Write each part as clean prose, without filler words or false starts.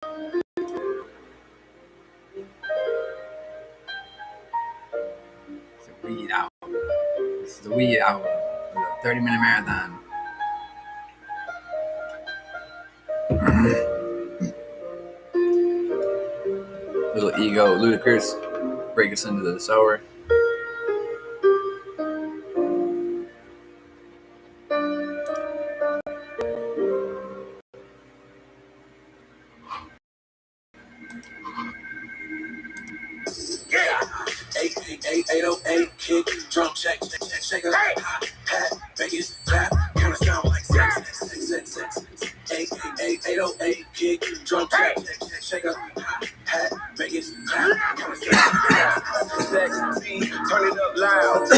It's a weed hour. This is the weed hour. It's a 30-minute marathon. Little ego, ludicrous. Break us into the sour. Yeah. 808 kick, drum check, shaker, hat, Vegas, clap, kinda sound like sex. 808 kick, drum check, shaker, hat, Vegas, clap, kinda sound like sex. Turn it up loud,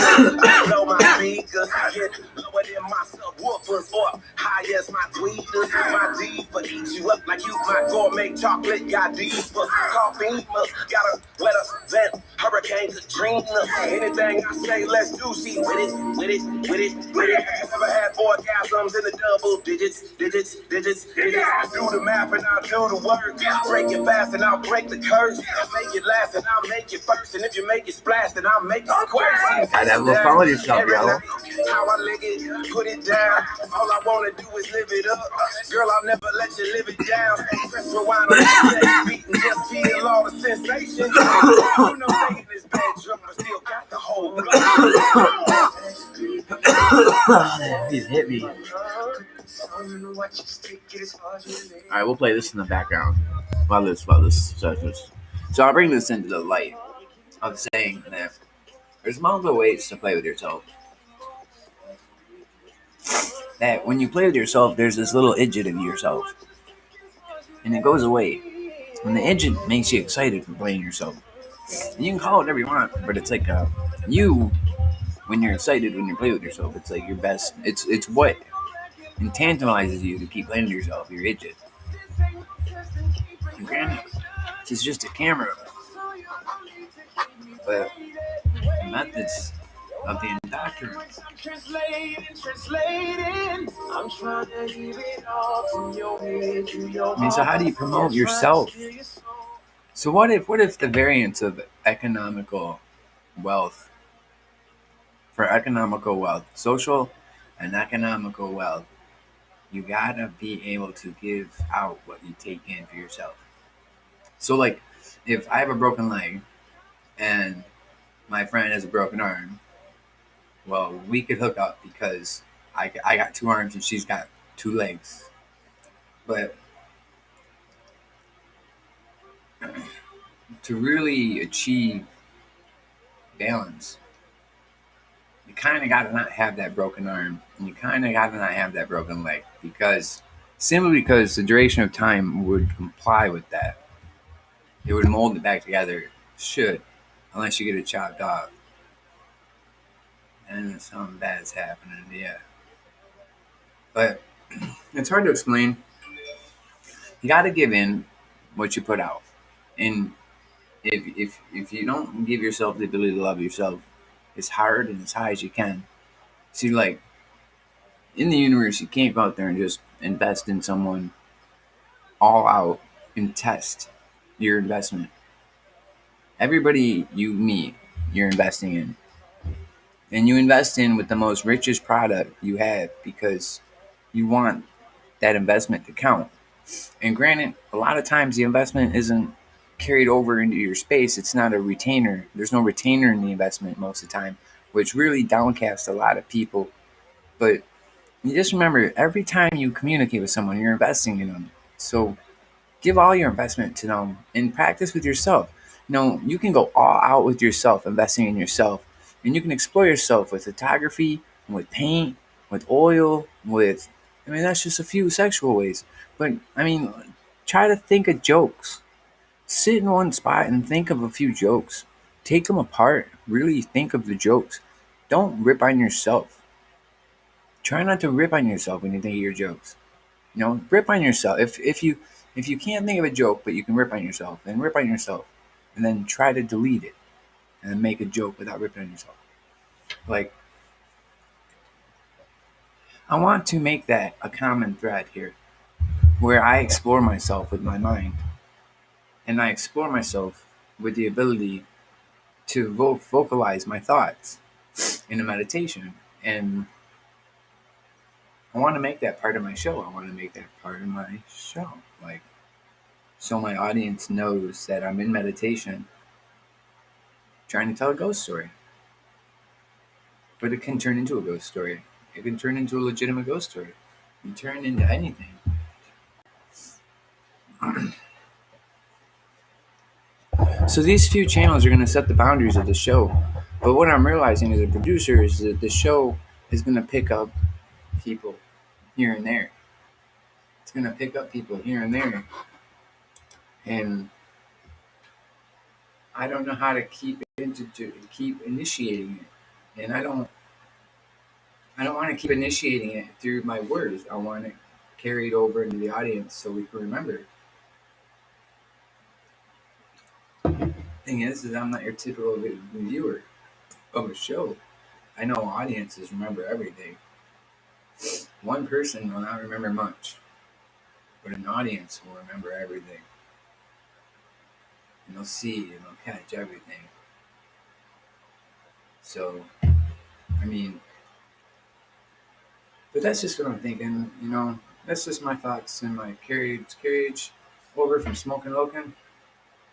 blow my speakers, get lower than my subwoofers or high as my tweeters. My diva eat you up like you my gourmet chocolate. Got diva, coffee, got a wetter than Hurricane Katrina. Anything I say, let's do. She with it. I never had orgasms in the double digits. Do the math and I'll do the work. Break it fast and I'll break the curse. Make it last and I'll make it first. And if you make it splash, then I'll make it squirt. Gotta have a little fun with yourself, yo. How I lick it, put it down. All I wanna do is live it up. Girl, I'll never let you live it down. Press rewind on the beat and just feel all the sensations. You know they in this bedroom, but still got the whole He's hit me. Alright, we'll play this in the background while this. So I'll bring this into the light of saying that there's multiple ways to play with yourself. That when you play with yourself, there's this little idget of yourself. And it goes away. And the idget makes you excited for playing yourself. And you can call it whatever you want, but it's like you, when you're excited, when you play with yourself, it's like your best. It's what tantalizes you to keep playing with yourself, your idget. And granted, this is just a camera. But the methods of the indoctrination. I mean, so how do you promote yourself? So what if the variance of economical wealth, for economical wealth, social and economical wealth, you gotta be able to give out what you take in for yourself. So like, if I have a broken leg and my friend has a broken arm, well, we could hook up because I got 2 arms and she's got 2 legs. But to really achieve balance, you kind of got to not have that broken arm, and you kind of got to not have that broken leg, simply because the duration of time would comply with that. It would mold it back together, unless you get it chopped off. And then something bad's happening, yeah. But it's hard to explain. You got to give in what you put out. And if you don't give yourself the ability to love yourself as hard and as high as you can, see, like, in the universe, you can't go out there and just invest in someone all out and test your investment. Everybody you meet, you're investing in. And you invest in with the most richest product you have because you want that investment to count. And granted, a lot of times the investment isn't carried over into your space. It's not a retainer. There's no retainer in the investment most of the time, which really downcasts a lot of people. But you just remember, every time you communicate with someone, you're investing in them. So give all your investment to them and practice with yourself. You can go all out with yourself, investing in yourself. And you can explore yourself with photography, with paint, with oil, that's just a few sexual ways. But, try to think of jokes. Sit in one spot and think of a few jokes. Take them apart. Really think of the jokes. Don't rip on yourself. Try not to rip on yourself when you think of your jokes. Rip on yourself. If you can't think of a joke, but you can rip on yourself, then rip on yourself. And then try to delete it. And make a joke without ripping on yourself. Like, I want to make that a common thread here, where I explore myself with my mind. and I explore myself with the ability to vocalize my thoughts in a meditation. And I want to make that part of my show. I want to make that part of my show. Like, so my audience knows that I'm in meditation trying to tell a ghost story. But it can turn into a ghost story. It can turn into a legitimate ghost story. It can turn into anything. So these few channels are going to set the boundaries of the show. But what I'm realizing as a producer is that the show is going to pick up people here and there. It's going to pick up people here and there. And I don't know how to keep initiating it. And I don't want to keep initiating it through my words. I want to carry it over into the audience so we can remember. Thing is I'm not your typical viewer of a show. I know audiences remember everything. One person will not remember much, but an audience will remember everything. And they'll see and they'll catch everything. So, I mean, but that's just what I'm thinking. That's just my thoughts and my carriage over from Smoking Loken.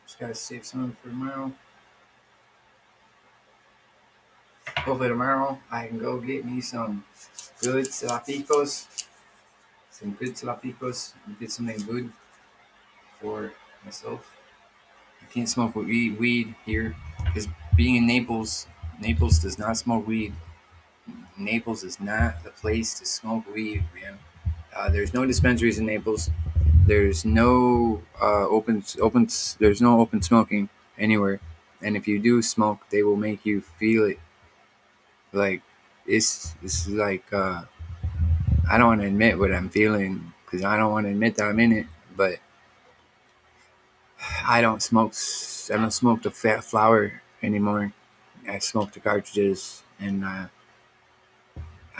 Just gotta save some of it for tomorrow. Hopefully tomorrow I can go get me some good salapicos. And get something good for myself. I can't smoke weed here because being in Naples does not smoke weed. Naples is not the place to smoke weed, man. There's no dispensaries in Naples. There's no open. There's no open smoking anywhere. And if you do smoke, they will make you feel it. Like it's like I don't want to admit what I'm feeling because I don't want to admit that I'm in it. But I don't smoke. I don't smoke the fat flower anymore. I smoke the cartridges, and I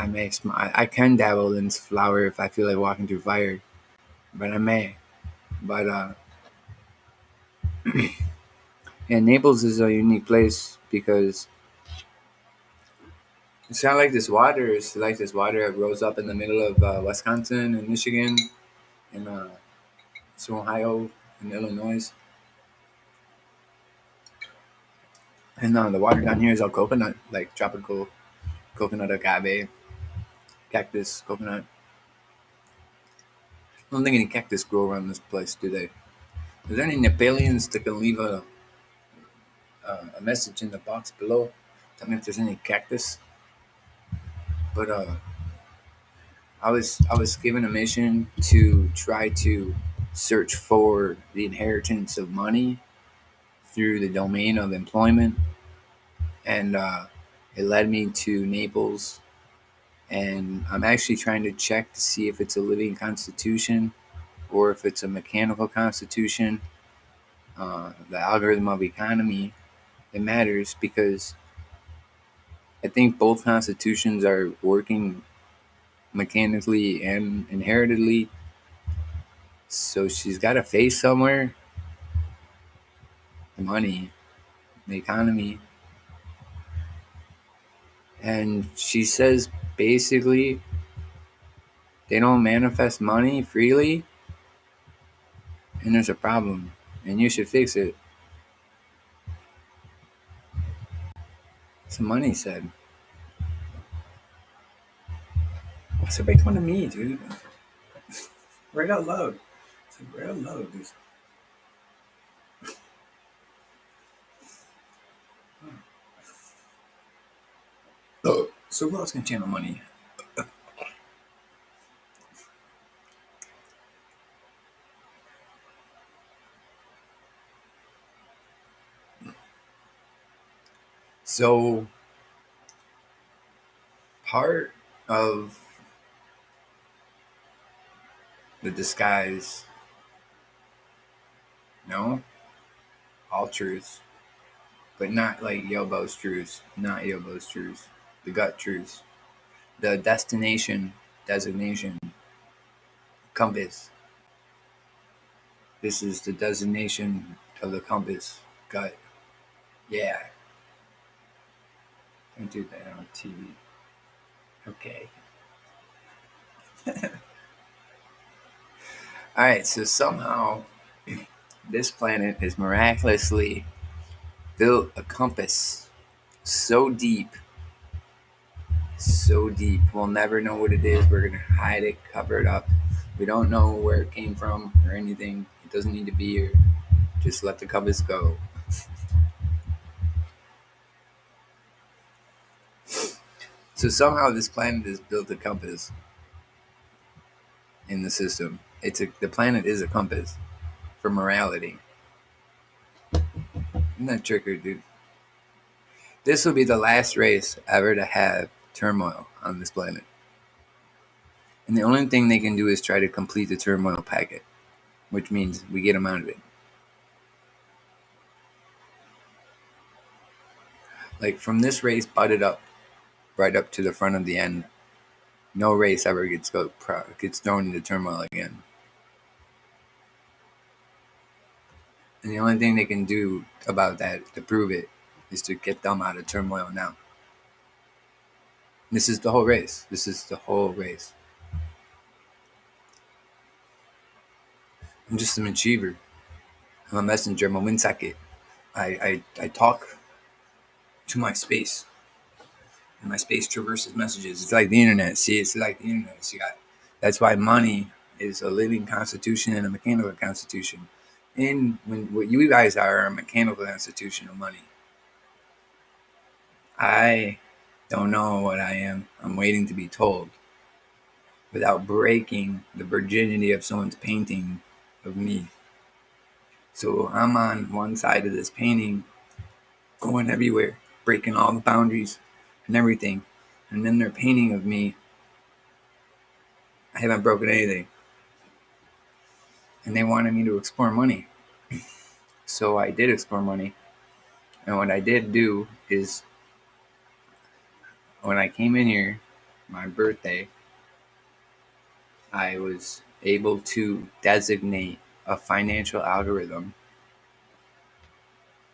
may. I can dabble in flower if I feel like walking through fire, but I may. But yeah, Naples is a unique place because it's kind of like this water. It's like this water that grows up in the middle of Wisconsin and Michigan and so Ohio and Illinois. And the water down here is all coconut, like tropical coconut agave, cactus, coconut. I don't think any cactus grow around this place, do they? Is there any Nepalians that can leave a message in the box below? Tell me if there's any cactus. But I was given a mission to try to search for the inheritance of money through the domain of employment, and it led me to Naples. And I'm actually trying to check to see if it's a living constitution or if it's a mechanical constitution. The algorithm of economy, it matters because I think both constitutions are working mechanically and inheritedly. So she's got to face somewhere the money, the economy. And she says basically they don't manifest money freely, and there's a problem, and you should fix it. So money said. So make fun of me, dude. Right out loud. It's like right out loud, dude. Oh, so who else can channel money? So part of the disguise, no, all truths, but not like Yobo's truths, not Yobo's truths, the gut truths, the destination, designation, compass. This is the designation of the compass. Gut. Yeah. Don't do that on TV. Okay. All right. So somehow this planet has miraculously built a compass so deep, so deep. We'll never know what it is. We're gonna hide it, cover it up. We don't know where it came from or anything. It doesn't need to be here. Just let the compass go. So somehow this planet has built a compass in the system. The planet is a compass for morality. Isn't that tricky, dude? This will be the last race ever to have turmoil on this planet. And the only thing they can do is try to complete the turmoil packet, which means we get them out of it. Like from this race butted up right up to the front of the end, no race ever gets thrown into turmoil again. And the only thing they can do about that to prove it is to get them out of turmoil now. This is the whole race. This is the whole race. I'm just an achiever. I'm a messenger. I'm a windsocket. I talk to my space, and my space traverses messages. It's like the internet. See, it's like the internet. So that's why money is a living constitution and a mechanical constitution. And when what you guys are a mechanical constitution of money. I don't know what I am. I'm waiting to be told without breaking the virginity of someone's painting of me. So I'm on one side of this painting, going everywhere, breaking all the boundaries and everything. And then their painting of me, I haven't broken anything. And they wanted me to explore money. So I did explore money. And what I did do is when I came in here, my birthday, I was able to designate a financial algorithm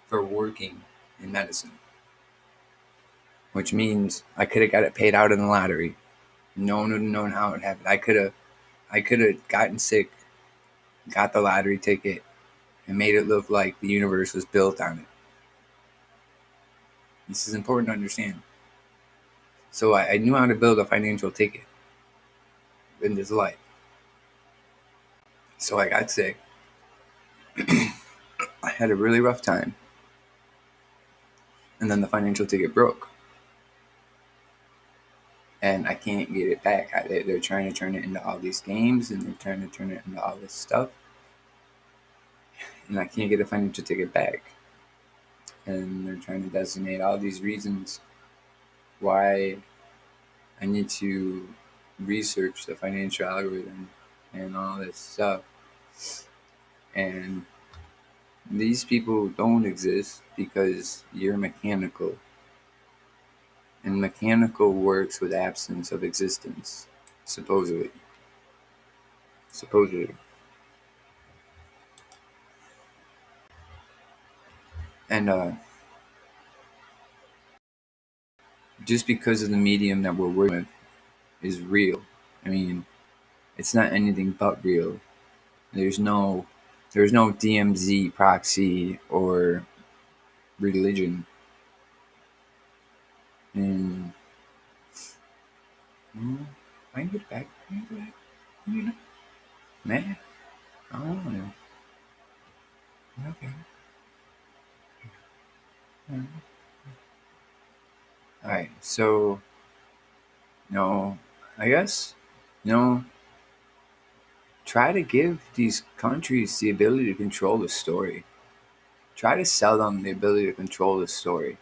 for working in medicine, which means I could have got it paid out in the lottery. No one would have known how it happened. I could have gotten sick, got the lottery ticket, and made it look like the universe was built on it. This is important to understand. So I knew how to build a financial ticket in this life. So I got sick. I had a really rough time. And then the financial ticket broke. And I can't get it back. They're trying to turn it into all these games, and they're trying to turn it into all this stuff. And I can't get a financial ticket back. And they're trying to designate all these reasons why I need to research the financial algorithm and all this stuff. And these people don't exist because you're mechanical. And mechanical works with absence of existence, supposedly. Supposedly. And just because of the medium that we're working with is real. I mean, it's not anything but real. There's no DMZ proxy or religion. And I can get back. I can get back. You know, man. I don't know. Okay. All right. So, I guess, you know, try to give these countries the ability to control the story. Try to sell them the ability to control the story.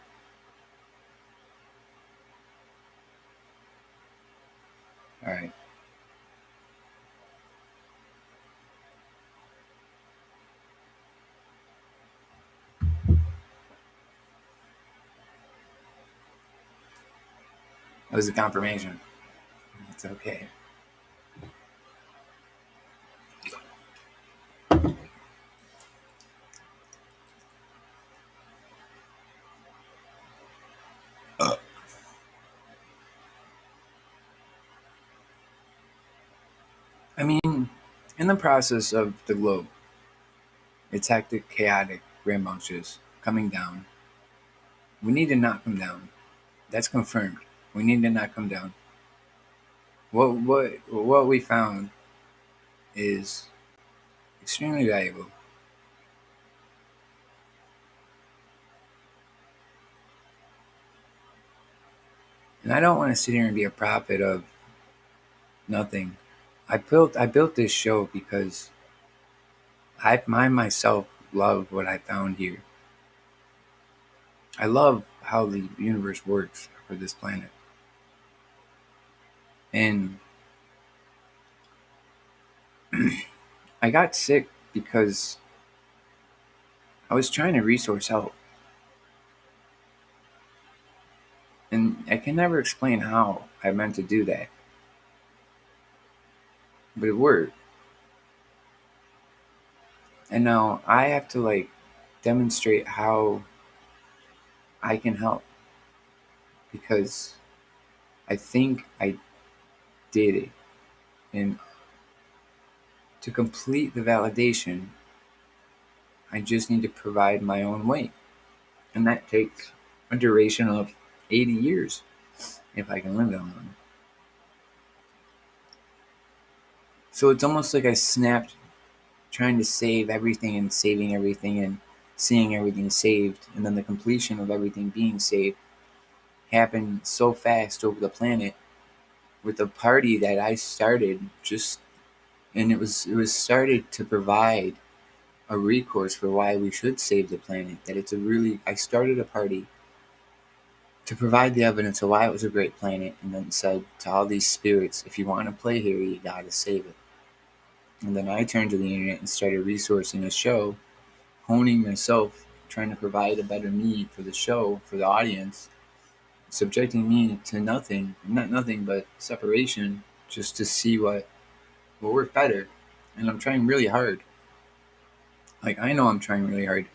All right. That was a confirmation. It's okay. I mean, in the process of the globe, it's hectic, chaotic, rambunctious, coming down. We need to not come down. That's confirmed. We need to not come down. What we found is extremely valuable. And I don't want to sit here and be a prophet of nothing. I built this show because I myself love what I found here. I love how the universe works for this planet. And I got sick because I was trying to resource help. And I can never explain how I meant to do that. But it worked. And now I have to demonstrate how I can help because I think I did it. And to complete the validation, I just need to provide my own way. And that takes a duration of 80 years if I can live that long. So it's almost like I snapped trying to save everything and saving everything and seeing everything saved. And then the completion of everything being saved happened so fast over the planet with a party that I started just, and it was started to provide a recourse for why we should save the planet. That it's a really, I started a party to provide the evidence of why it was a great planet, and then said to all these spirits, if you want to play here, you gotta save it. And then I turned to the internet and started resourcing a show, honing myself, trying to provide a better me for the show, for the audience, subjecting me to nothing, not nothing, but separation, just to see what will work better. And I'm trying really hard. Like, I know I'm trying really hard.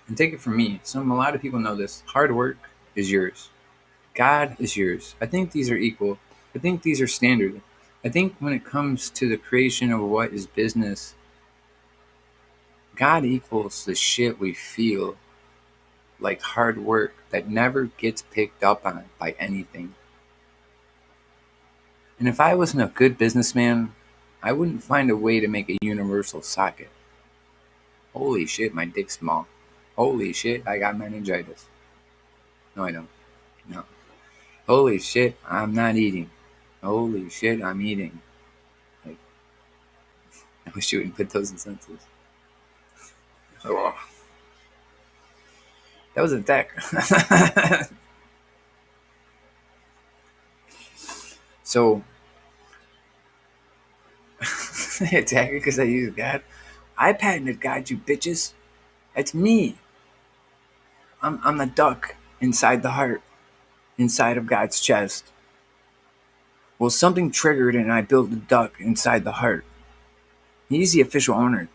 And take it from me. A lot of people know this. Hard work is yours. God is yours. I think these are equal. I think these are standard. I think when it comes to the creation of what is business, God equals the shit we feel like hard work that never gets picked up on by anything. And if I wasn't a good businessman, I wouldn't find a way to make a universal socket. Holy shit, my dick's small. Holy shit, I got meningitis. No, I don't. No. Holy shit, I'm not eating. Holy shit, I'm eating. Like, I wish you wouldn't put those in sentences. Oh, that was a deck. So, attack because I use God. I patented God, you bitches. That's me. I'm the duck inside the heart, inside of God's chest. Well, something triggered and I built the duck inside the heart. He's the official owner.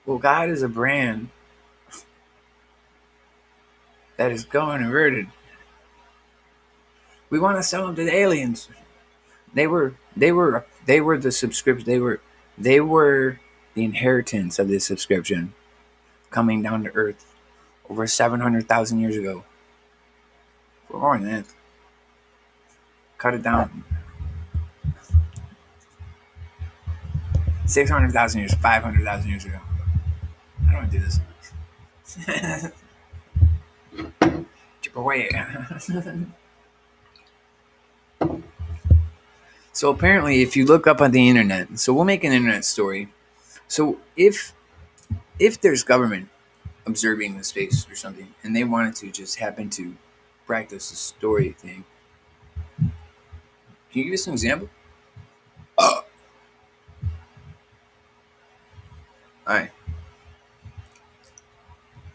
Well, God is a brand that is going inverted. We want to sell them to the aliens. They were the subscription. They were the inheritance of this subscription coming down to Earth over 700,000 years ago. For more than that, cut it down. 600,000 years, 500,000 years ago. I don't want to do this. Chip away. So apparently, if you look up on the internet, so we'll make an internet story. So if there's government observing the space or something, and they wanted to just happen to practice the story thing, can you give us an example? All right,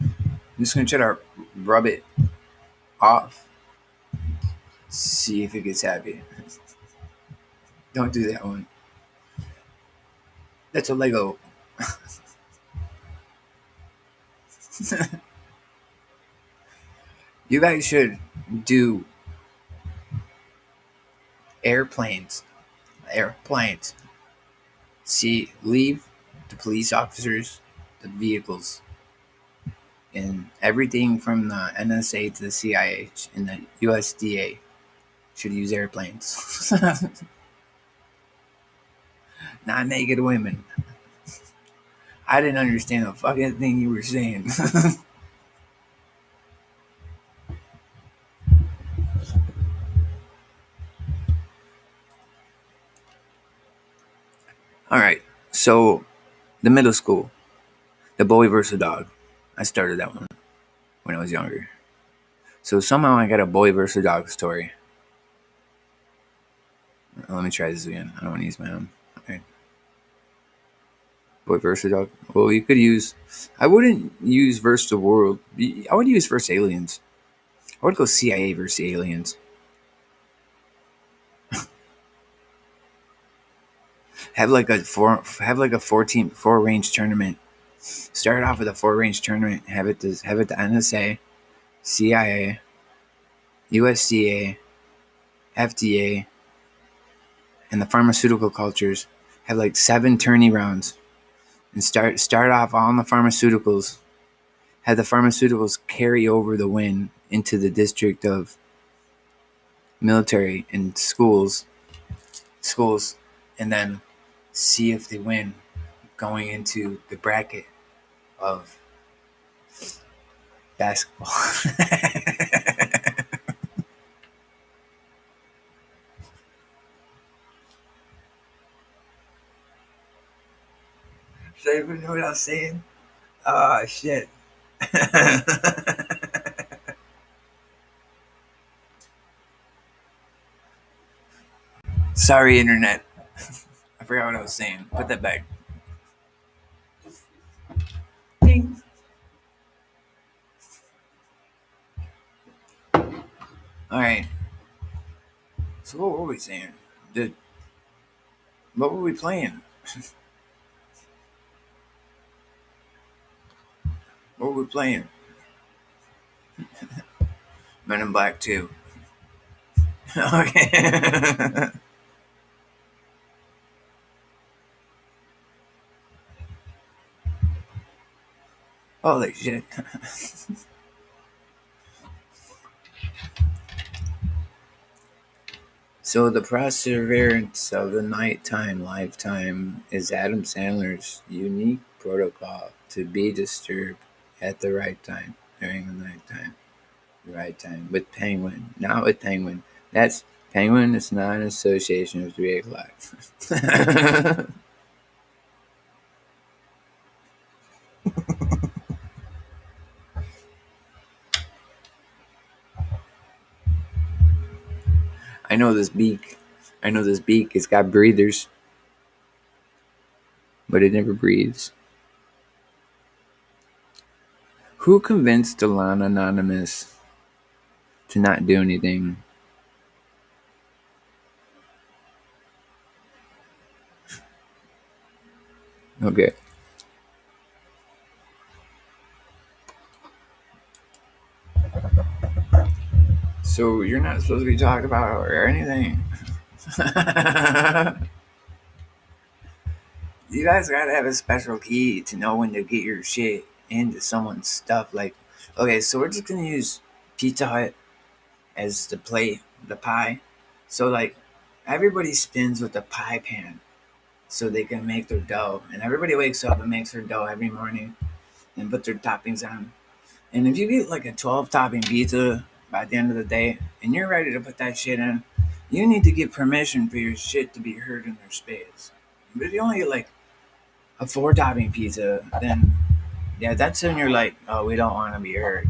I'm just gonna try to rub it off, see if it gets happy. Don't do that one. That's a Lego. You guys should do airplanes. Airplanes. See, leave the police officers, the vehicles, and everything from the NSA to the CIA and the USDA should use airplanes. Not naked women. I didn't understand a fucking thing you were saying. All right. So the middle school, the boy versus dog. I started that one when I was younger. So somehow I got a boy versus dog story. Let me try this again. I don't want to use my own. Okay. Boy versus dog. Well, you could use. I wouldn't use versus the world. I would use versus aliens. I would go CIA versus aliens. Have like a four range tournament. Start off with a 4 range tournament. Have it the NSA, CIA, USDA, FDA, and the pharmaceutical cultures. Have like 7 tourney rounds and start off on the pharmaceuticals. Have the pharmaceuticals carry over the win into the district of military and schools, and then see if they win going into the bracket of basketball. Should I even know what I was saying? Oh shit. Sorry, internet. I forgot what I was saying. Put that back. Ding. All right. So what were we saying? Did what were we playing? What were we playing? Men in Black 2. Okay. Holy shit. So the perseverance of the nighttime lifetime is Adam Sandler's unique protocol to be disturbed at the right time during the nighttime. The right time with Penguin, not with Penguin. That's Penguin is not an association with 3 o'clock. I know this beak. I know this beak. It's got breathers, but it never breathes. Who convinced Delon Anonymous to not do anything? Okay. So you're not supposed to be talked about or anything. You guys gotta have a special key to know when to get your shit into someone's stuff. Like, okay, so we're just gonna use Pizza Hut as the plate, the pie. So like, everybody spins with the pie pan so they can make their dough, and everybody wakes up and makes their dough every morning and put their toppings on. And if you get like a 12 topping pizza by the end of the day and you're ready to put that shit in, you need to get permission for your shit to be heard in their space. But if you only get like a 4 topping pizza, then yeah, that's when you're like, oh, we don't want to be heard.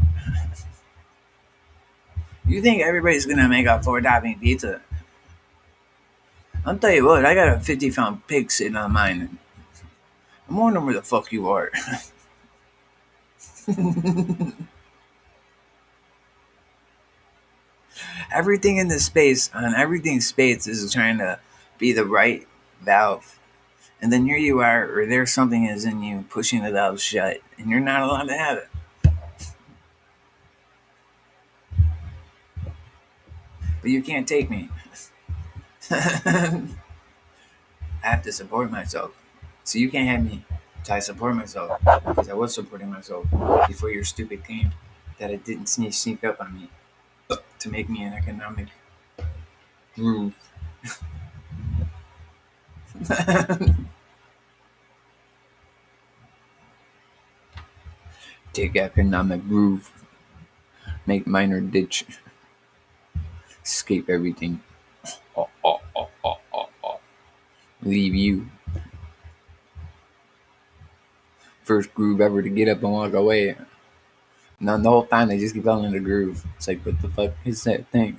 You think everybody's gonna make a 4 topping pizza? I'll tell you what, I got a 50 pound pig sitting on mine. I'm wondering where the fuck you are. Everything in this space, on everything's space, is trying to be the right valve. And then here you are, or there's something is in you pushing the valve shut, and you're not allowed to have it. But you can't take me. I have to support myself. So you can't have me. So I support myself. Because I was supporting myself before your stupid came. That it didn't sneak up on me to make me an economic groove. Take economic groove. Make minor ditch. Escape everything. Oh, oh, oh, oh, oh, oh. Leave you. First groove ever to get up and walk away. No, the whole time they just keep calling it a groove. It's like, what the fuck is that thing?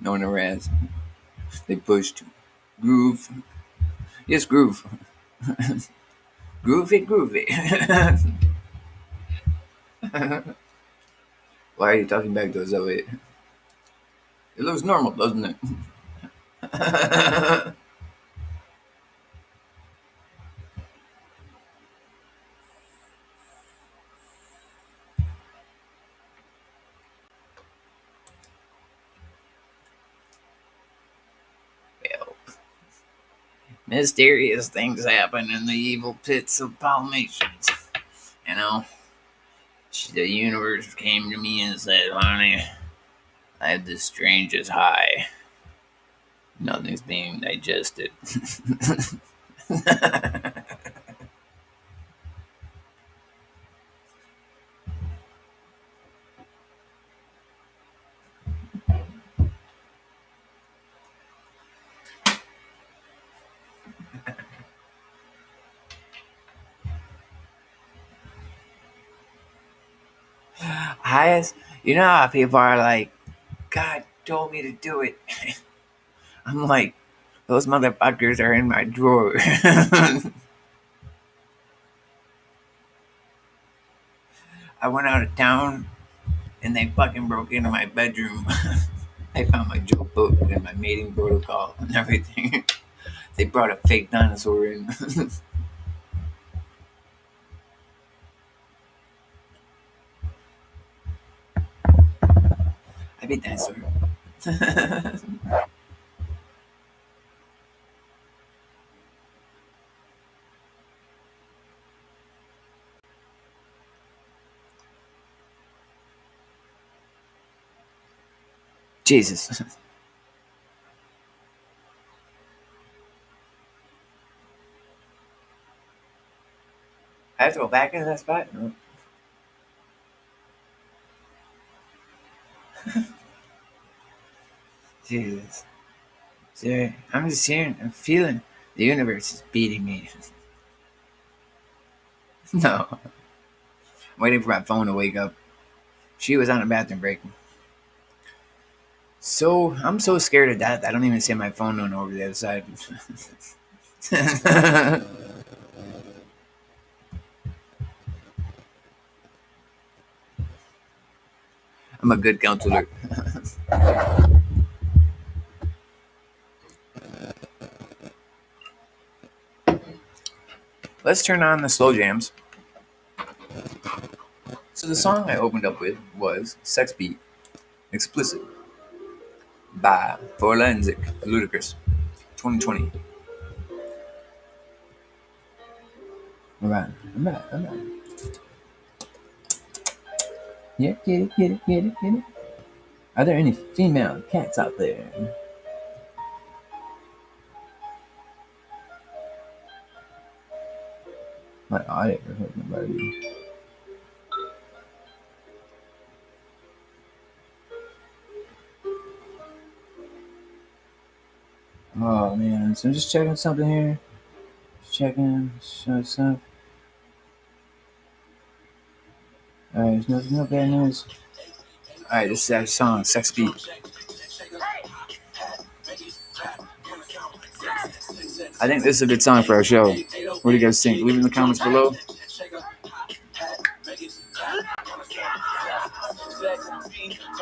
No one ever asked. They pushed. Groove. Yes, groove. Groove it, groove it. Why are you talking back to us of it? It looks normal, doesn't it? Well, mysterious things happen in the evil pits of Palmatians. You know, the universe came to me and said, honey, I have the strangest high. Nothing's being digested. Highest, you know how people are like, God told me to do it. I'm like, those motherfuckers are in my drawer. I went out of town and they fucking broke into my bedroom. I found my joke book and my mating protocol and everything. They brought a fake dinosaur in. I beat dinosaur. Jesus. I have to go back into that spot? No. Jesus. Sir, I'm just hearing, I'm feeling the universe is beating me. No. I'm waiting for my phone to wake up. She was on a bathroom break. So, I'm so scared of death, I don't even see my phone going over the other side. I'm a good counselor. Let's turn on the slow jams. So the song I opened up with was Sex Beat Explicit by Forensic Ludicrous 2020. Alright, alright. Yeah, get it. Are there any female cats out there? My audio hurt nobody. Oh man, so I'm just checking something here. Just checking, show stuff. Alright, there's no bad news. Alright, this is that song, Sex Beat. I think this is a good song for our show. What do you guys think? Leave in the comments below.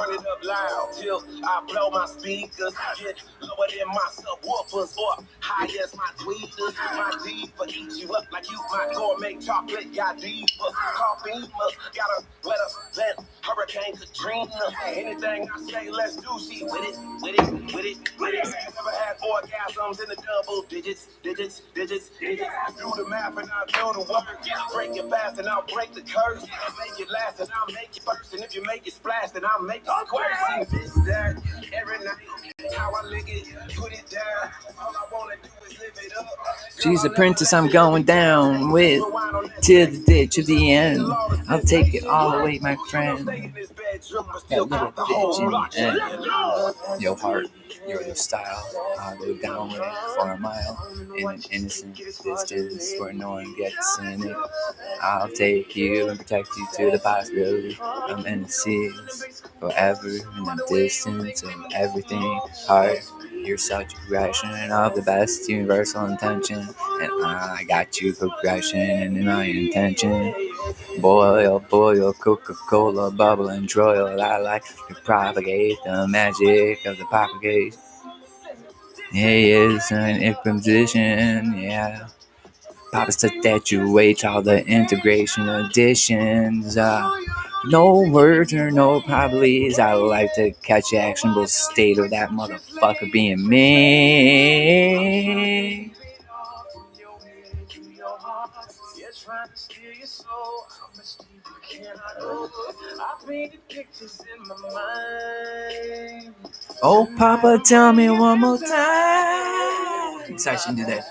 turn it up loud till I blow my speakers. Get lower than my subwoofers or high as my tweeters. My diva eat you up like you my gourmet chocolate. Got diva, coffee, got a wetter than Hurricane Katrina. Anything I say, let's do. She with it, with it, with it, with it. Never had orgasms in the double digits, digits, digits, digits. Do the math and I'll do the work. Break it fast and I'll break the curse. Make it last and I'll make it first. And if you make it splash, then I'll make it squirt. See this, that, every night. How I lick it, put it down. All I wanna do is live it up. She's a princess I'm going down with to the ditch of the end. I'll take it all the way, my friend. That little bitch in the end. Your heart, your style. I'll go down with it for a mile in an innocent distance where no one gets in it. I'll take you and protect you to the possibility of In.c. Forever in the distance of everything. Heart, you're such a progression of the best universal intention, and I got you progression in my intention. Boil, boil, Coca-Cola, bubble and droil. I like to propagate the magic of the propagate. He is an inquisition, yeah. Papa's to that you age all the integration additions. No words or no probablys. I like to catch the actionable state of that motherfucker being me. Oh, Papa, tell me one more time. Sorry, I shouldn't do that.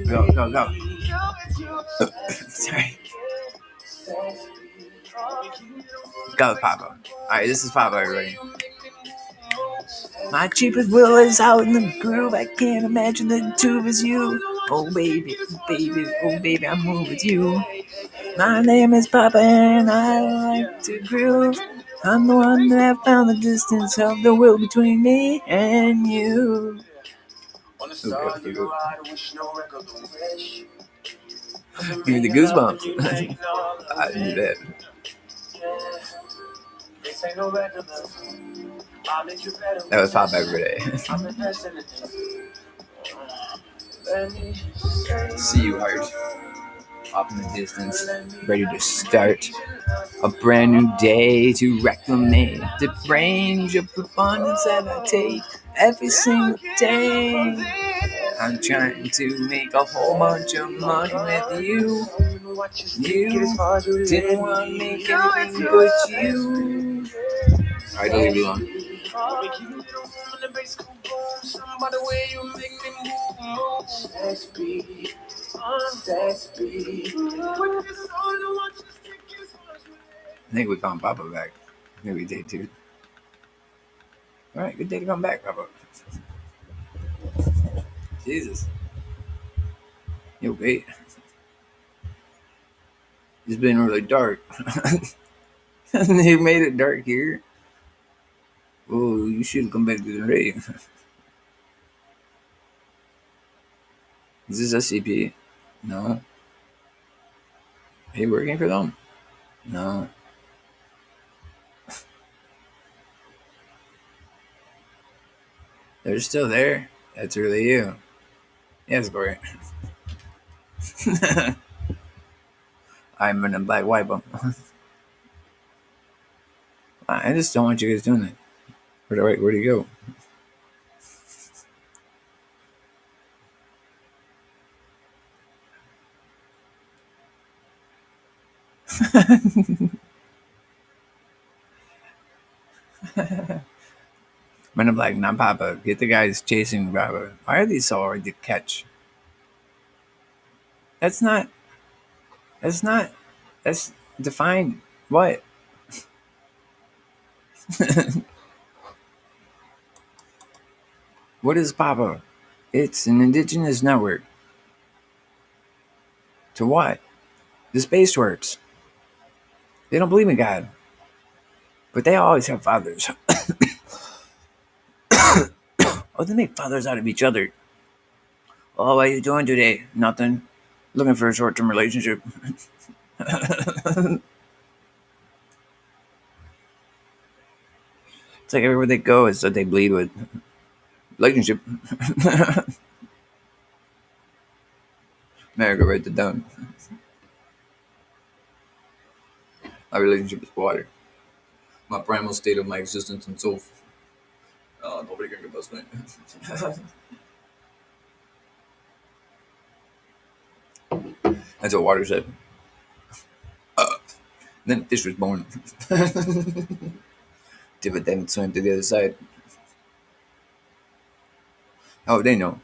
Go, go, go. Sorry. Go, Papa. Alright, this is Papa, everybody. My cheapest will is out in the groove. I can't imagine the two of us, you. Oh, baby, baby, oh, baby, I'm moving with you. My name is Papa and I like to groove. I'm the one that found the distance of the will between me and you. Okay. Give me the goosebumps. I knew that. That was Pop every day. See you, heart. Off in the distance, ready to start a brand new day to reclaim the range of abundance that I take every single day. I'm trying to make a whole bunch of money with you. You didn't want to make anything but you. Alright, don't leave it alone. I think we found Papa back. Maybe day 2. Alright, good day to come back, Papa. Jesus. Yo, wait. It's been really dark. They made it dark here. Oh, you should come back to the day. Is this SCP? No. Are you working for them? No. They're still there. That's really you. Yes, Corey. I'm gonna black wipe them. I just don't want you guys doing that. Where do you go? Men in Black, not Papa. Get the guys chasing Papa. Why are these so hard to catch? That's not. That's not. That's defined. What? What is Papa? It's an indigenous network. To what? The space works. They don't believe in God. But they always have fathers. Oh, they make fathers out of each other. Oh, what are you doing today? Nothing. Looking for a short-term relationship. It's like everywhere they go, it's that they bleed with relationship. America write it down. My relationship is water. My primal state of my existence and soul. Nobody can get this me. That's what water said. Then fish was born. Did then swim to the other side. Oh, they know.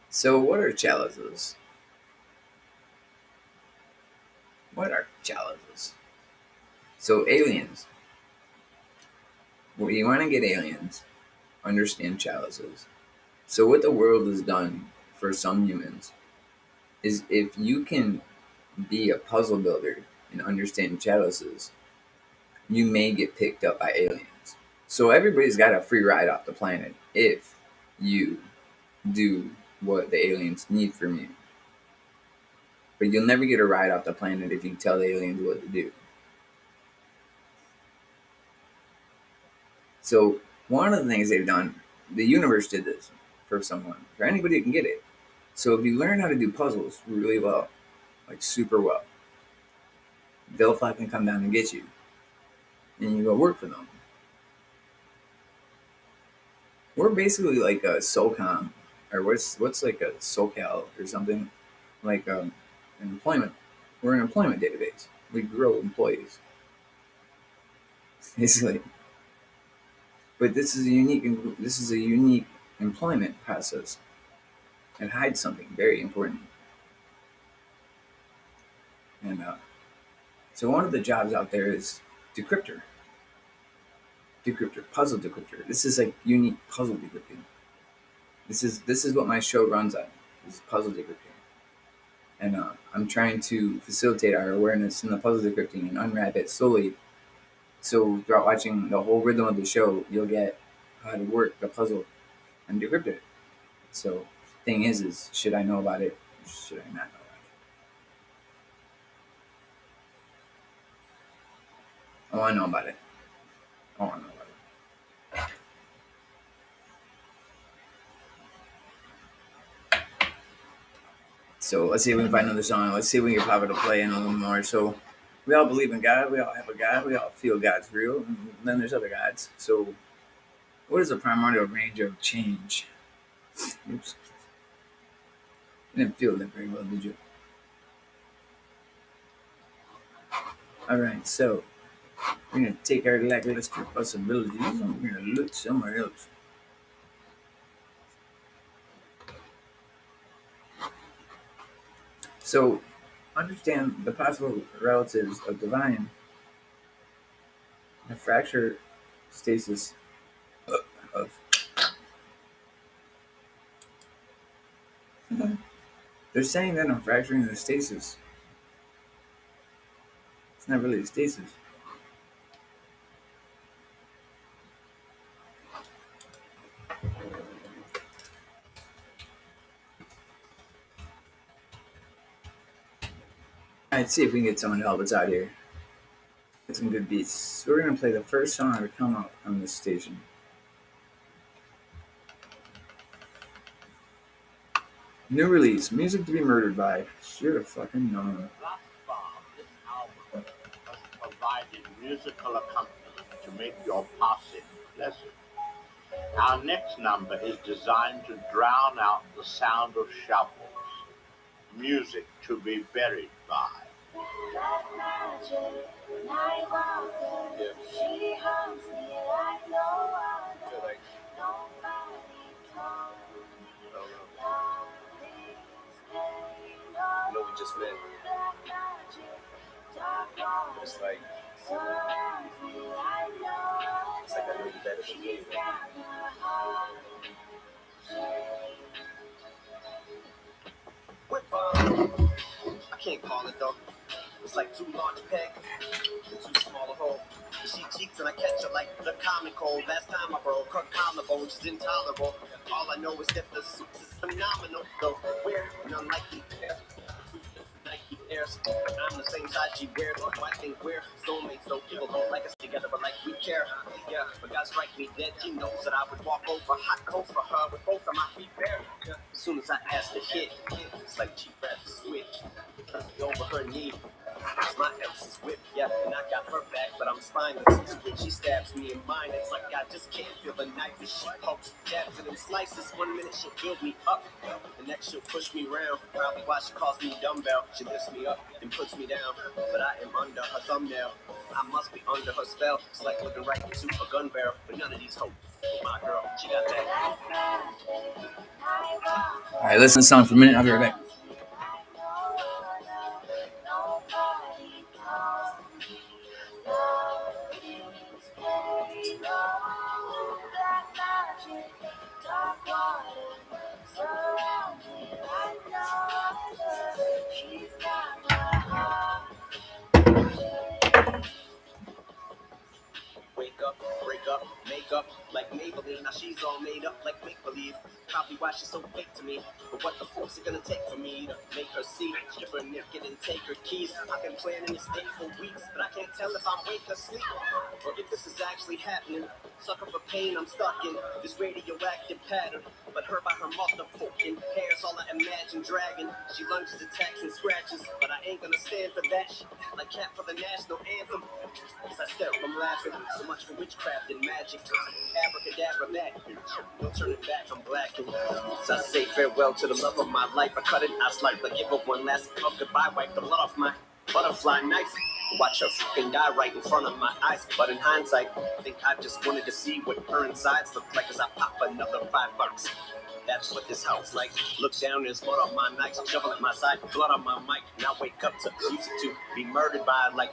So, what are chalices? What are chalices? So, aliens. Well, you want to get aliens, understand chalices. So, what the world has done for some humans is if you can be a puzzle builder and understand chalices, you may get picked up by aliens. So, everybody's got a free ride off the planet if you do what the aliens need from you. But you'll never get a ride off the planet if you tell the aliens what to do. So one of the things they've done, the universe did this for someone, for anybody who can get it. So if you learn how to do puzzles really well, like super well, they'll fucking come down and get you, and you go work for them. We're basically like a SOCOM, or what's like a SoCal or something, like an employment. We're an employment database. We grow employees, basically. But this is a unique employment process. It hides something very important. And so one of the jobs out there is decryptor, puzzle decryptor. This is like unique puzzle decrypting. This is what my show runs on. Is puzzle decrypting, and I'm trying to facilitate our awareness in the puzzle decrypting and unwrap it slowly. So throughout watching the whole rhythm of the show, you'll get how to work the puzzle and decrypt it. So thing is should I know about it? Should I not know about it? Oh, I know about it. Oh, I know about it. So let's see if we can find another song. Let's see if we can pop it to play in a little more. So we all believe in God. We all have a God. We all feel God's real. And then there's other gods. So what is the primordial range of change? Oops. You didn't feel that very well, did you? All right. So we're going to take our lackluster possibilities and we're going to look somewhere else. So understand the possible relatives of divine and fracture stasis of. They're saying that I'm fracturing the stasis. It's not really a stasis. All right, see if we can get someone to help us out here. Get some good beats. So we're gonna play the first song to come up on this station. New release, music to be murdered by. Should have fucking known. Thus far, this album has provided musical accompaniment to make your passing pleasant. Our next number is designed to drown out the sound of shovels. Music to be buried by. Black magic, night walker. Yes. She haunts me like no other. Like, nobody told me love is pain. No, we just met. Black magic, dark walker. It's like surrounds me like no other. It's like I know you better than me. like too large peg and too small a hole. She cheats and I catch her like the common cold. Last time I broke her collarbone, she's intolerable. All I know is that the suit is phenomenal. Though we're an unlikely pair. Nike Airs, I'm the same size she wears. So I think we're soulmates, so people don't like us together, but like we care. Yeah, but God strike me dead. She knows that I would walk over hot coats for her with both of my feet bare. As soon as I ask to hit, it's like she grabs the switch, turns me over her knee. My ex's whip, yeah, and I got her back, but I'm spineless. When she stabs me in mine, it's like I just can't feel the knife as she pokes, jabs it and slices. 1 minute she'll build me up, the next she'll push me around. Probably why she calls me dumbbell. She lifts me up and puts me down, but I am under her thumbnail. I must be under her spell. It's like looking right into a gun barrel, but none of these hoes. My girl, she got that. All right, listen to the song for a minute. I'll be right back. Wake up, break up, make up like Maybelline. Now she's all made up like make believe. Probably why she's so fake to me. But what the fuck's it gonna take for me to make her see? Strip her naked and take her keys. I've been planning this day for weeks, but I can't tell if I'm awake or asleep, or if this is actually happening. Sucker for pain, I'm stuck in this radioactive pattern. But her by her multiple in pairs, all I imagine dragging. She lunges, attacks, and scratches, but I ain't gonna stand for that shit. Like cat for the national anthem. As I stare, I'm laughing. So much for witchcraft and magic. Abracadabra, that no turning back, I'm blacking. So I say farewell to the love of my life. I cut it, I slice, but give her one last goodbye. Wipe the blood off my butterfly knife. Watch her fucking die right in front of my eyes. But in hindsight, I think I just wanted to see what her insides look like as I pop another $5. That's what this house like. Look down, there's blood on my nights. Shovel at my side, blood on my mic. Now wake up to music to be murdered by like.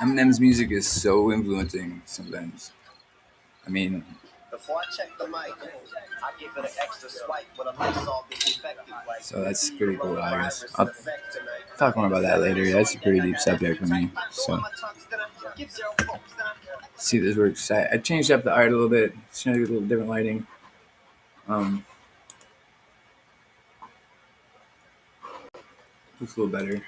Eminem's music is so influencing sometimes. I mean, Before I check the mic, I give it an extra swipe with a Lysol disinfectant wipe. so that's pretty cool, I guess. I'll talk more about that later. That's a pretty deep subject for me. So, see if this works. I changed up the art a little bit. It's trying to get a little different lighting. Looks a little better.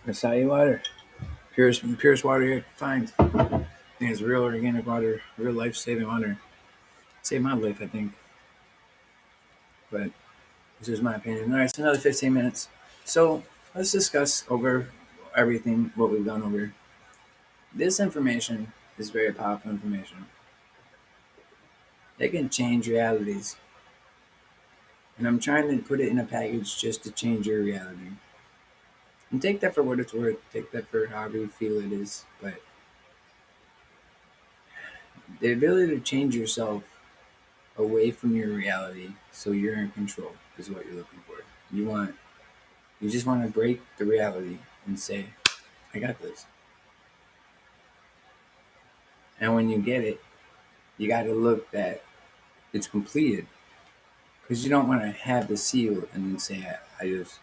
Acai water. Purest water you can find. I think it's real organic water, real life-saving water. Saved my life, I think. But this is my opinion. All right, it's another 15 minutes. So let's discuss over everything, what we've gone over. This information is very powerful information. It can change realities. And I'm trying to put it in a package just to change your reality. And take that for what it's worth. Take that for however you feel it is. But the ability to change yourself away from your reality so you're in control is what you're looking for. You just want to break the reality and say, I got this. And when you get it, you got to look that it's completed. Because you don't want to have the seal and then say, I just.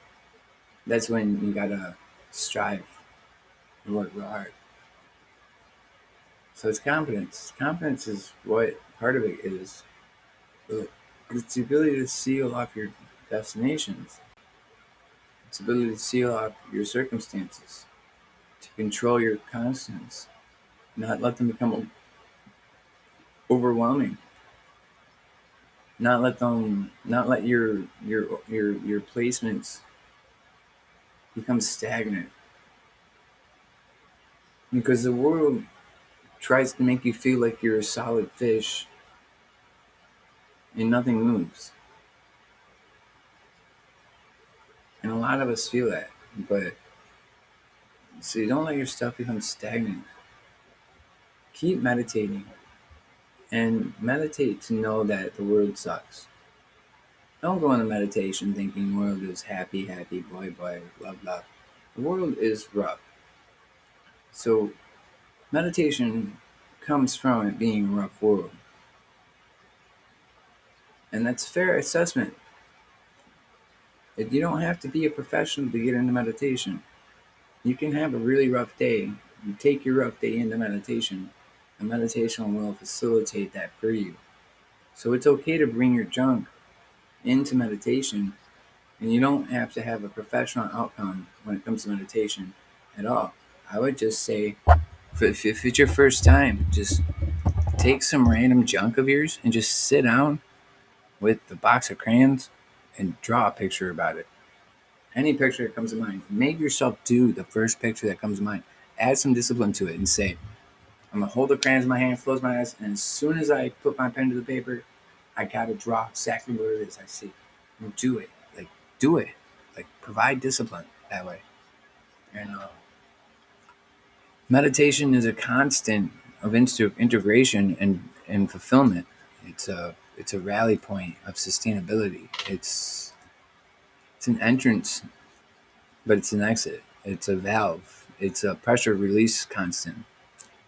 That's when you got to strive and work real hard. So it's confidence. Confidence is what part of it is. It's the ability to seal off your destinations. It's the ability to seal off your circumstances. To control your constants. Not let them become overwhelming. Not let your placements become stagnant. Because the world tries to make you feel like you're a solid fish and nothing moves. And a lot of us feel that. But so you don't let your stuff become stagnant. Keep meditating. And meditate to know that the world sucks. Don't go into meditation thinking the world is happy, happy, boy, boy, love, love. The world is rough. So meditation comes from it being a rough world. And that's fair assessment. You don't have to be a professional to get into meditation. You can have a really rough day. You take your rough day into meditation, and meditation will facilitate that for you. So it's okay to bring your junk into meditation, and you don't have to have a professional outcome when it comes to meditation at all. I would just say, if it's your first time, just take some random junk of yours and just sit down with the box of crayons and draw a picture about it. Any picture that comes to mind. Make yourself do the first picture that comes to mind. Add some discipline to it and say, I'm going to hold the crayons in my hand, close my eyes, and as soon as I put my pen to the paper, I got to draw exactly what it is I see. And do it. Like, do it. Like, provide discipline that way. And meditation is a constant of integration and fulfillment. It's a rally point of sustainability. It's an entrance, but it's an exit. It's a valve. It's a pressure release constant.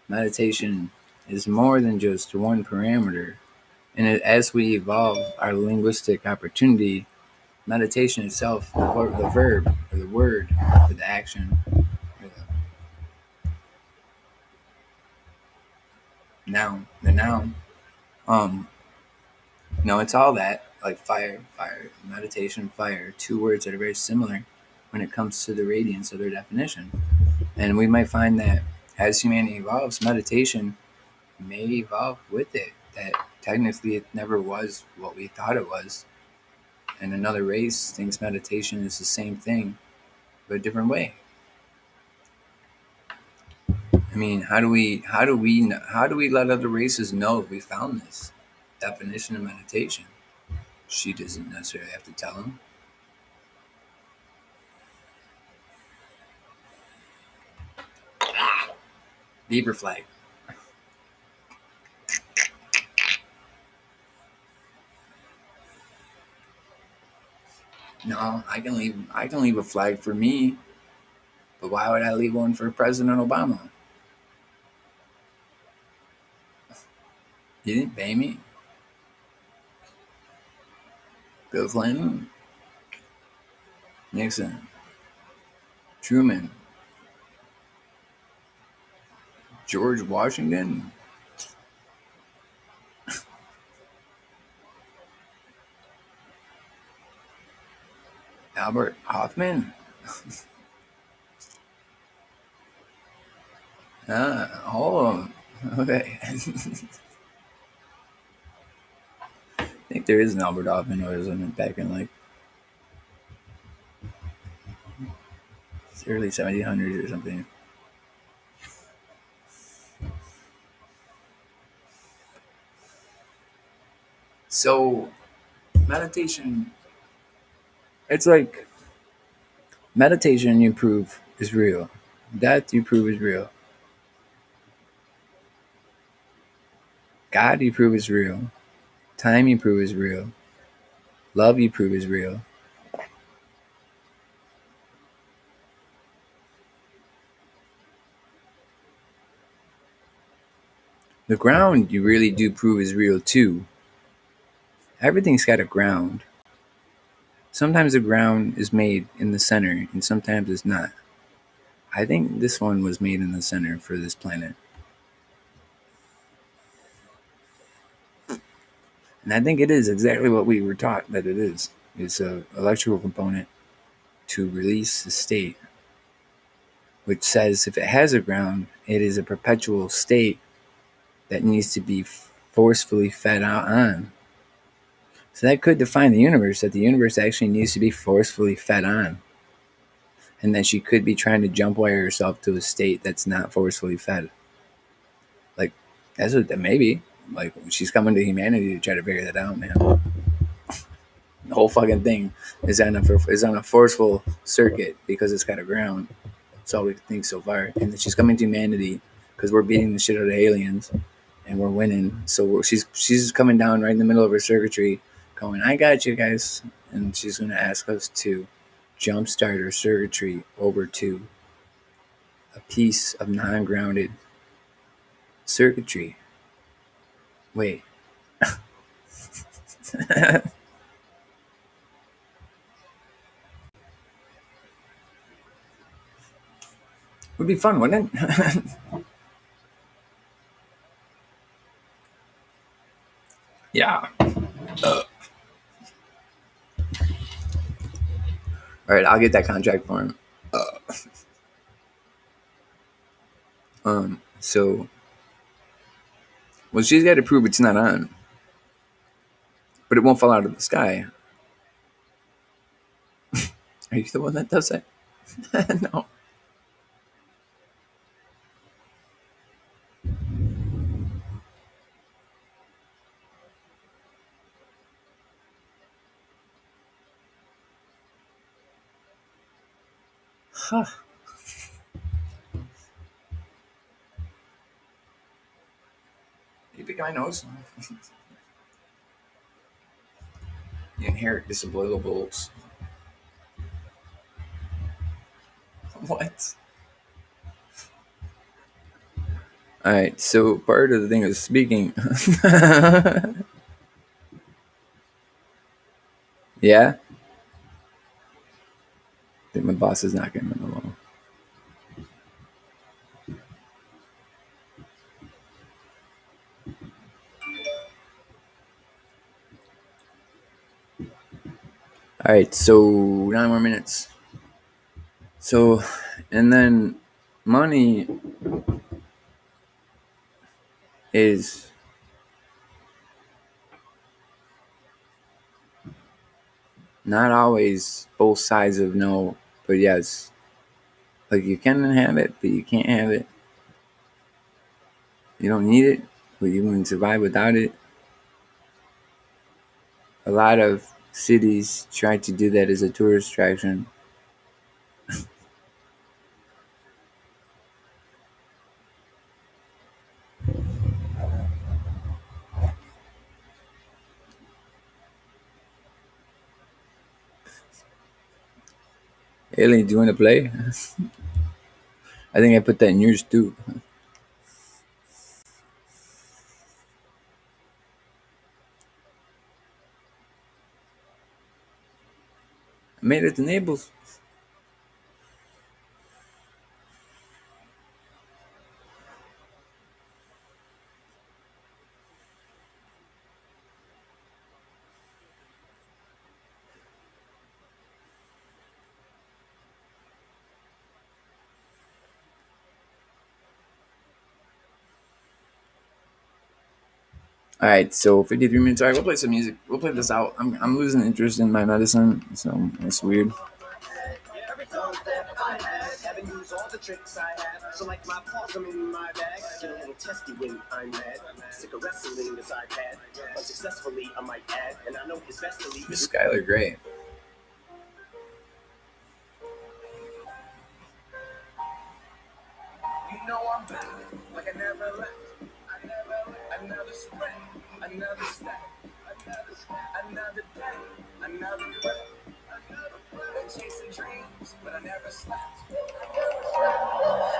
Meditation is more than just one parameter. And as we evolve our linguistic opportunity, meditation itself, the verb or the word or the action or the noun, um, no, it's all that, like fire, fire, meditation, fire, two words that are very similar when it comes to the radiance of their definition. And we might find that as humanity evolves, meditation may evolve with it. That technically it never was what we thought it was. And another race thinks meditation is the same thing, but a different way. I mean, how do we let other races know we found this definition of meditation? She doesn't necessarily have to tell them. Beaver flag. No, I can leave a flag for me, but why would I leave one for President Obama? He didn't pay me. Bill Clinton, Nixon, Truman, George Washington, Albert Hoffman. All of them. Okay. I think there is an Albert Hoffman, or isn't it, back in like early 1700s or something. So meditation, it's like meditation you prove is real. Death you prove is real. God you prove is real. Time you prove is real. Love you prove is real. The ground you really do prove is real too. Everything's got a ground. Sometimes the ground is made in the center and sometimes it's not. I think this one was made in the center for this planet. And I think it is exactly what we were taught that it is. It's an electrical component to release the state, which says if it has a ground, it is a perpetual state that needs to be forcefully fed out on. So that could define the universe, that the universe actually needs to be forcefully fed on. And that she could be trying to jump wire herself to a state that's not forcefully fed. Like, that's what that maybe. Like, she's coming to humanity to try to figure that out, man. The whole fucking thing is on a forceful circuit because it's got a ground. That's all we can think so far. And that she's coming to humanity because we're beating the shit out of aliens. and we're winning. So she's coming down right in the middle of her circuitry, going, "I got you guys," and she's going to ask us to jumpstart her circuitry over to a piece of non-grounded circuitry. Wait. Would be fun, wouldn't it? Yeah. All right, I'll get that contract for him. So, well, she's got to prove it's not on, but it won't fall out of the sky. Are you the one that does it? No. Huh. You think I knows? You inherit disabilitables. What? All right, so part of the thing is speaking. Yeah? I think my boss is not getting along. All right, so 9 more minutes. So, and then money is not always both sides of no, but yes. Like you can have it, but you can't have it. You don't need it, but you can survive without it. A lot of cities try to do that as a tourist attraction. Alien, do you want to play? I think I put that in yours too. I made it to Naples. All right, so 53 minutes. All right, we'll play some music. We'll play this out. I'm losing interest in my medicine, so that's weird. Haven't used all the tricks I have. So like my paws, I'm in my bag. Get a little testy when I'm mad. Sick of wrestling as I've had. Unsuccessfully, I might add. And I know it's best to leave. This Skylar Gray. You know I'm back, like I never left. Another spring, another step, another day, another breath. Been chasing dreams, but I never slept.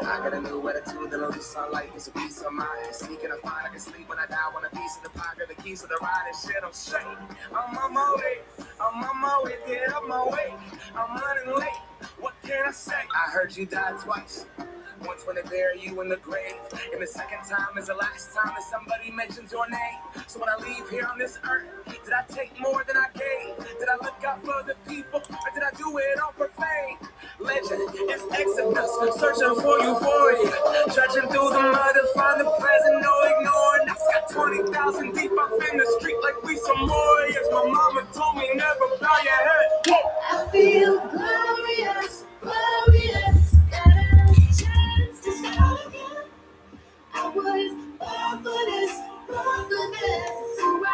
I got a new attitude that only sunlight is a piece of mind. Sneaking a fine, I can sleep when I die. Want a piece of the pie, got the keys to the ride and shit. I'm straight. I'm on my way. I'm on my way. Get up my way. I'm running late. What can I say? I heard you died twice. Once when they bury you in the grave, and the second time is the last time that somebody mentions your name. So when I leave here on this earth, did I take more than I gave? Did I look out for the people, or did I do it all for fame? Legend is Exodus, searching for euphoria, trudging through the mud to find the present, no ignoring. I got 20,000 deep up in the street like we some warriors. My mama told me never bow your head. Whoa. I feel glorious, glorious. To start again. I was born for this, so I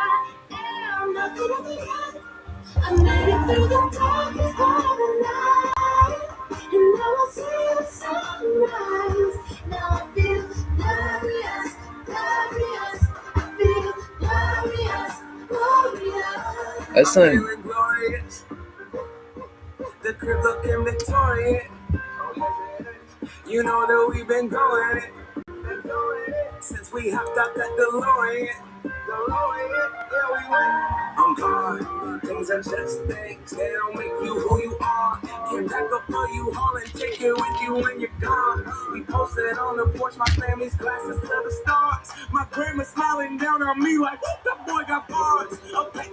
am nothing of the end. I made it through the darkest part of the night, and now I see the sunrise. Now I feel glorious, glorious. son. Feeling glorious. The crib looking victorious. You know that we've been going it since we hopped out that DeLorean. I'm gone. Things are just things. They don't make you who you are. Can back up for you haul and take it with you when you're gone. We posted on the porch, my family's glasses to the stars. My grandma smiling down on me like, whoop, that boy got bars. Okay,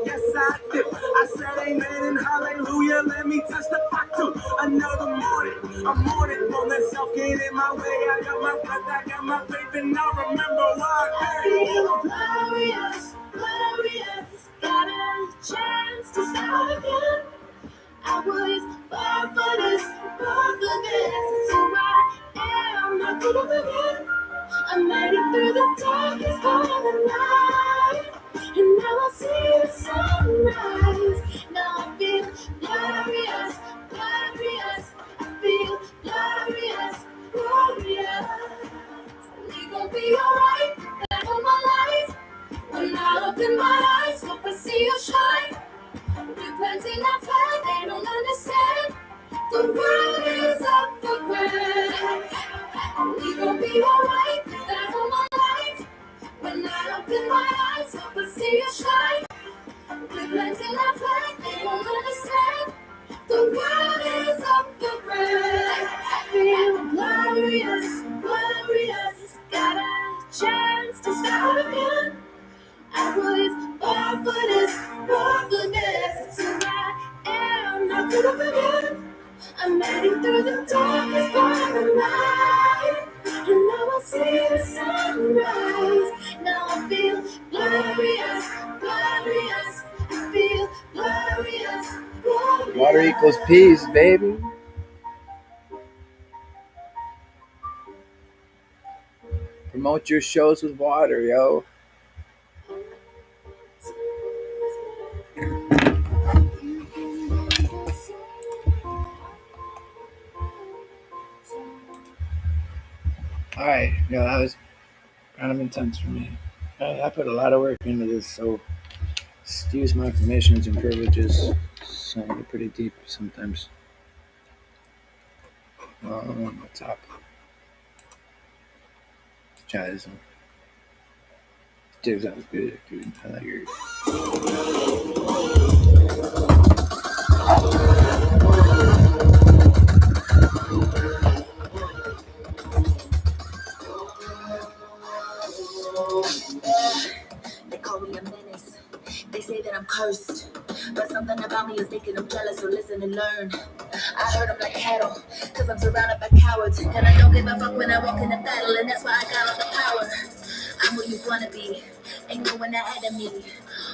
yes I do. I said amen and hallelujah. Let me testify to another morning. A morning won't let self get in my way. I got my breath, I got my faith, and I remember why I feel glorious, glorious. Got a chance to start again. I was born for this, born for this. It's who I am, not gonna forget. I made it through the darkest part of the night, and now I see the sunrise. Now I feel glorious, glorious. I feel glorious, glorious. We gon' be alright, back on my life. When I open my eyes, hope I see you shine. We're planting our flag, they don't understand. The world is up for grabs. We gon' be alright, back on my life. When I open my eyes, hope I see you shine. We're planting our flag, they don't understand. The world is up for grabs. I feel glorious, glorious. Got a chance to start again. I was born for this, born for this. It's who I am, not gonna forget. I made it through the darkest part of the night, and now I see the sunrise. Now I feel glorious, glorious. I feel glorious, glorious. Water equals peace, baby. Promote your shows with water, yo. Alright, yo, that was kind of intense for me. I put a lot of work into this, so excuse my permissions and privileges. So I get pretty deep sometimes. What's up? Let's try this one. Dude, that was good, dude. I like your. They call me a menace. They say that I'm cursed. But something about me is making them jealous, so listen and learn. I hurt them like cattle, cause I'm surrounded by cowards. And I don't give a fuck when I walk in the battle, and that's why I got all the power. I'm who you wanna be, ain't no one ahead of me.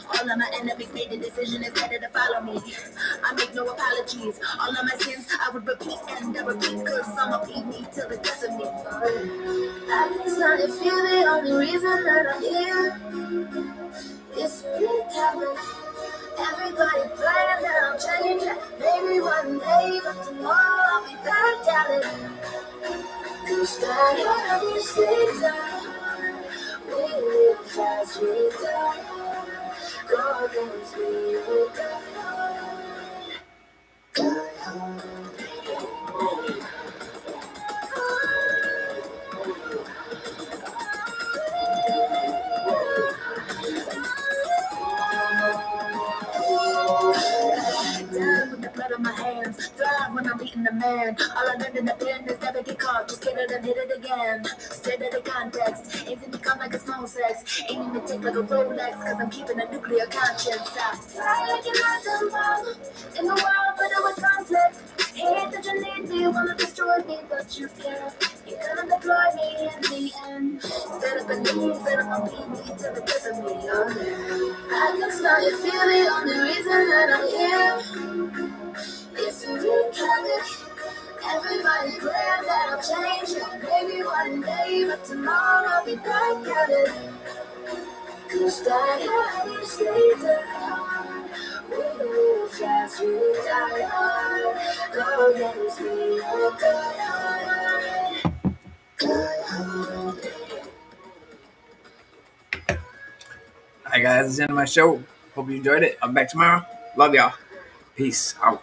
All of my enemies made the decision, it's better to follow me. I make no apologies, all of my sins I would repeat and I repeat, cause I'ma beat me till the death of me. I can start to feel the only reason that I'm here. It's really covered. Everybody praying that I'll change it. Maybe one day, but tomorrow I'll be back at it. Cause that love is down. We live fast, we die. Go against me, you die hard. Down with the blood on my hands, thrive when I'm beating the man. All I learned in the pen is never get caught, just get it and hit it again. Straight out of context, ain't to come like it's phone sex. Ain't even take like a Rolex, cause I'm keeping a nuclear conscience. I fly like an atom bomb in the world, but it was conflict. Hate that you need me, wanna destroy me, but you can't. You're gonna deploy me in the end. Better believe that I'ma beat me till the death of me. I can smell you, feel the only reason that I'm here. It's a real habit. Everybody praying that I'll change it. Maybe one day, but tomorrow I'll be back at it. Cause that habit stays down. We live fast, we die hard. Go against me, oh die hard. Die hard. Alright, guys, that's the end of my show. Hope you enjoyed it. I'll be back tomorrow. Love y'all. Peace out.